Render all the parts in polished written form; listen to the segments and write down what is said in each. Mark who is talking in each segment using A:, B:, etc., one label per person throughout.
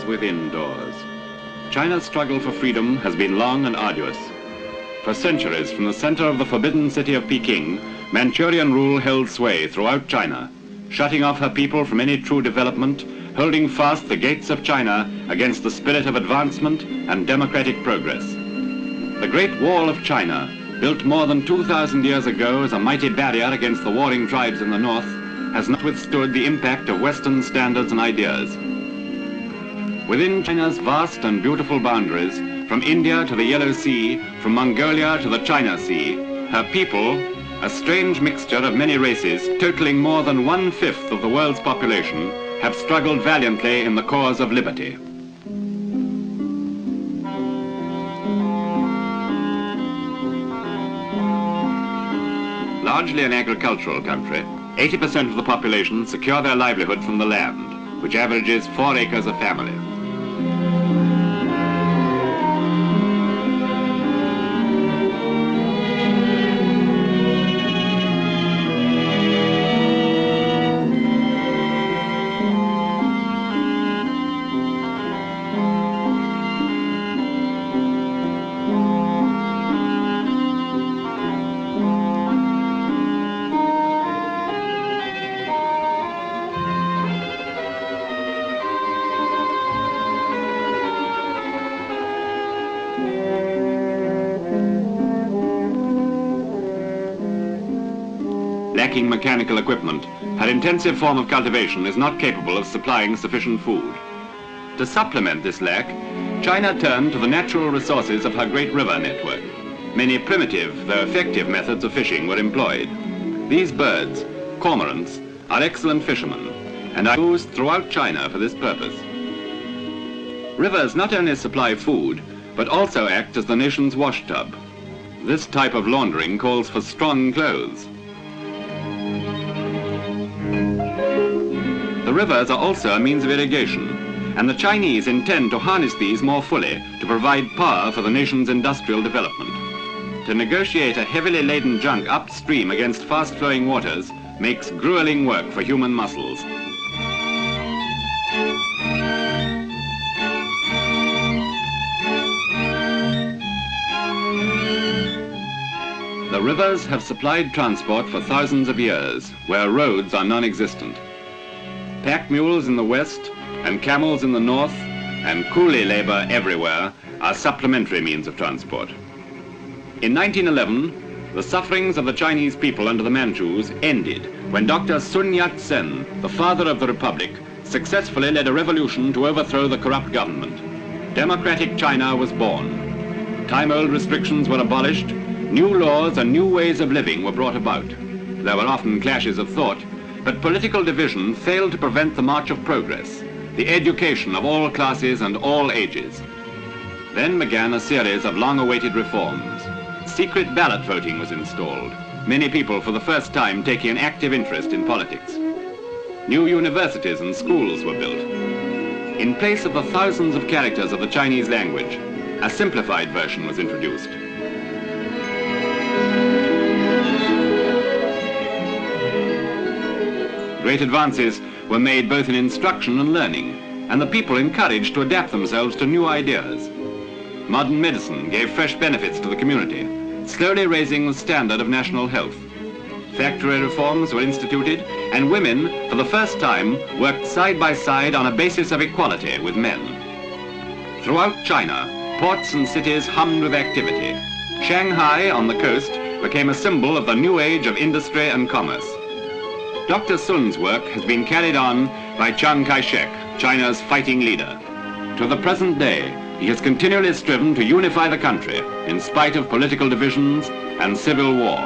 A: within doors. China's struggle for freedom has been long and arduous. For centuries, from the center of the forbidden city of Peking, Manchurian rule held sway throughout China, shutting off her people from any true development, holding fast the gates of China against the spirit of advancement and democratic progress. The Great Wall of China, built more than 2,000 years ago as a mighty barrier against the warring tribes in the north, has not withstood the impact of Western standards and ideas. Within China's vast and beautiful boundaries, from India to the Yellow Sea, from Mongolia to the China Sea, her people, a strange mixture of many races, totaling more than 1/5 of the world's population, have struggled valiantly in the cause of liberty. Largely an agricultural country, 80% of the population secure their livelihood from the land, which averages 4 acres a family. Lacking mechanical equipment, her intensive form of cultivation is not capable of supplying sufficient food. To supplement this lack, China turned to the natural resources of her great river network. Many primitive, though effective methods of fishing were employed. These birds, cormorants, are excellent fishermen and are used throughout China for this purpose. Rivers not only supply food, but also act as the nation's wash tub. This type of laundering calls for strong clothes. The rivers are also a means of irrigation, and the Chinese intend to harness these more fully to provide power for the nation's industrial development. To negotiate a heavily laden junk upstream against fast-flowing waters makes grueling work for human muscles. The rivers have supplied transport for thousands of years, where roads are non-existent. Pack mules in the west and camels in the north and coolie labor everywhere are supplementary means of transport. In 1911, the sufferings of the Chinese people under the Manchus ended when Dr. Sun Yat-sen, the father of the Republic, successfully led a revolution to overthrow the corrupt government. Democratic China was born. Time-old restrictions were abolished, new laws and new ways of living were brought about. There were often clashes of thought, but political division failed to prevent the march of progress, the education of all classes and all ages. Then began a series of long-awaited reforms. Secret ballot voting was installed, many people for the first time taking an active interest in politics. New universities and schools were built. In place of the thousands of characters of the Chinese language, a simplified version was introduced. Great advances were made both in instruction and learning, and the people encouraged to adapt themselves to new ideas. Modern medicine gave fresh benefits to the community, slowly raising the standard of national health. Factory reforms were instituted, and women, for the first time, worked side by side on a basis of equality with men. Throughout China, ports and cities hummed with activity. Shanghai, on the coast, became a symbol of the new age of industry and commerce. Dr. Sun's work has been carried on by Chiang Kai-shek, China's fighting leader. To the present day, he has continually striven to unify the country in spite of political divisions and civil war.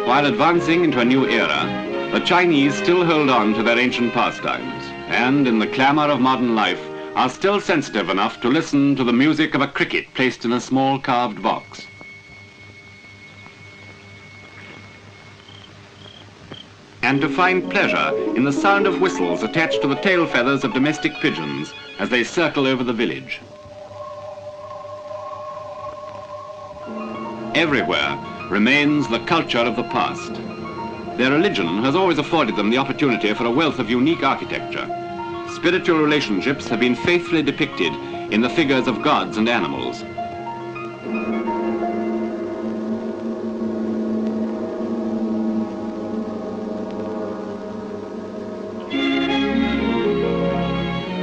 A: While advancing into a new era, the Chinese still hold on to their ancient pastimes and, in the clamor of modern life, are still sensitive enough to listen to the music of a cricket placed in a small carved box. And to find pleasure in the sound of whistles attached to the tail feathers of domestic pigeons as they circle over the village. Everywhere remains the culture of the past. Their religion has always afforded them the opportunity for a wealth of unique architecture. spiritual relationships have been faithfully depicted in the figures of gods and animals.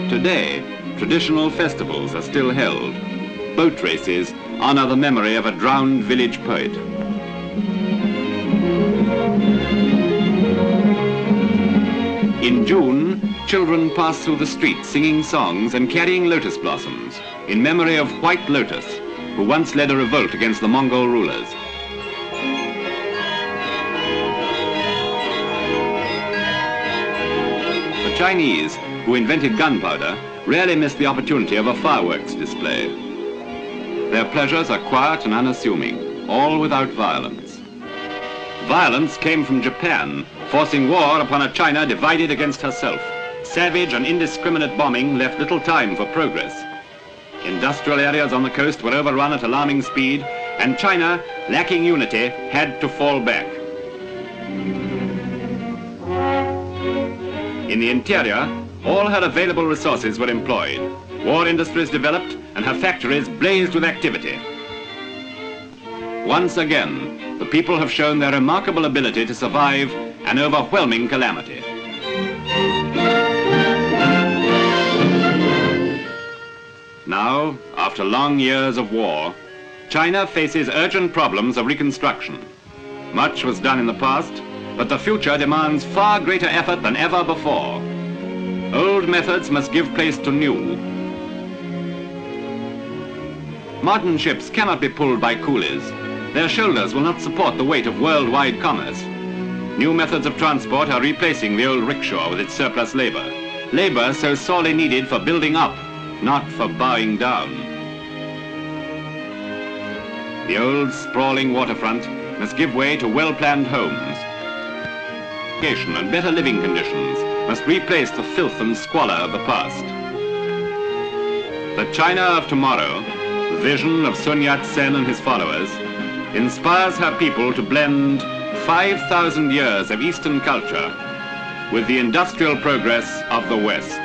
A: Today, traditional festivals are still held. Boat races honor the memory of a drowned village poet. In June, children pass through the streets singing songs and carrying lotus blossoms in memory of White Lotus, who once led a revolt against the Mongol rulers. The Chinese, who invented gunpowder, rarely miss the opportunity of a fireworks display. Their pleasures are quiet and unassuming, all without violence. Violence came from Japan, forcing war upon a China divided against herself. Savage and indiscriminate bombing left little time for progress. Industrial areas on the coast were overrun at alarming speed, and China, lacking unity, had to fall back. In the interior, all her available resources were employed. War industries developed, and her factories blazed with activity. Once again, the people have shown their remarkable ability to survive an overwhelming calamity. Now, after long years of war, China faces urgent problems of reconstruction. Much was done in the past, but the future demands far greater effort than ever before. Old methods must give place to new. Modern ships cannot be pulled by coolies. Their shoulders will not support the weight of worldwide commerce. New methods of transport are replacing the old rickshaw with its surplus labor. Labor so sorely needed for building up, not for bowing down. The old sprawling waterfront must give way to well-planned homes. Education and better living conditions must replace the filth and squalor of the past. The China of tomorrow, the vision of Sun Yat-sen and his followers, inspires her people to blend 5,000 years of Eastern culture with the industrial progress of the West.